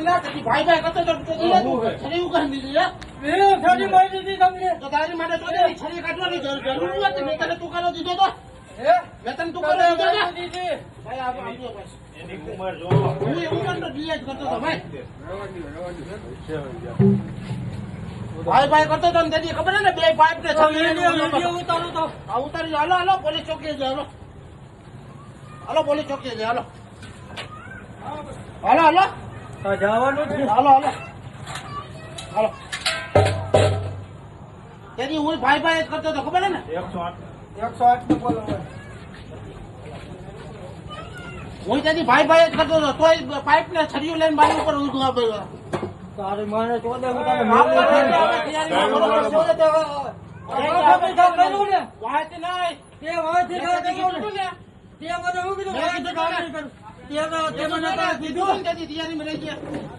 ના પછી ભાઈ ભાઈ કરતો તો છરી ઉગાડી દીધી છરી મારી દીધી તમને તો તારી માટે તો છરી કાઢવાની જરૂર નથી મેં તને તુકારો દીધો તો મેં તને તુકારો દીધો ને ભાઈ આપજો બસ એની ઉંમર જો હું ઉંમર તો ડીએચ કરતો તો ભાઈ ભાઈ કરતો તો ને ખબર ને બે પાઇપ ને ઉતારો તો ઉતારી હાલો હાલો પોલીસ ચોકી હાલો હાલો પોલીસ ચોકી હાલો હાલો હાલો જવાનું હાલો હાલો હાલો તેની હું ભાઈ કરતો તો ખબર ને 108 નો બોલો હું તેની ભાઈ જ કરતો હતો તોય પાઇપ ને છરીયું લઈને બાજુ ઉપર ઊંધું આપ્યો તારે મને ચોદે હું તને માફ કરી વાત નહીં તે વાત ને તે મને હું કીધું તે મને કીધું તેની તૈયારી માં રહી ગયા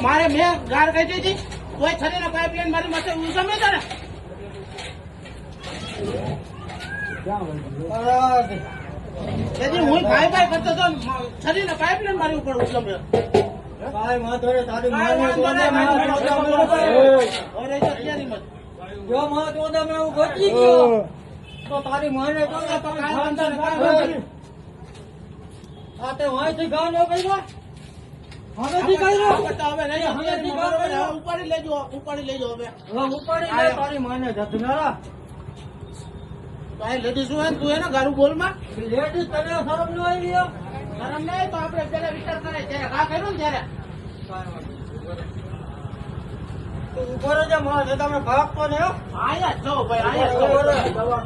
મારે મેં ગાર કહી દીધી કોઈ છરીને પાઇપ લાઈન મારી માથે ઉગમે છે ને તેથી હું ભાઈ કરતો તો છરીને પાઇપ લાઈન મારી ઉપર ઉગમે ભાઈ વાંધો રે તારી માને જો માં ચોદા મેં હું બચી ગયો તો તારી માને ચોદા તમે વાંચી ગાવ ન પૈસા હવે ઉપાડી લેજો હવે ઉપાડી લે તારી માને જતનારા ભાઈ લેડીઝ હોય તું એને ગારું બોલમાં લેડીઝ તને શરમ ન આવી શરમ નહીં તો આપણે પેલા વિચાર કરે ત્યારે ઘા કર્યો ને ત્યારે ઉપર જ મારે તમે ભાગતો ને આયા છો ભાઈ આયા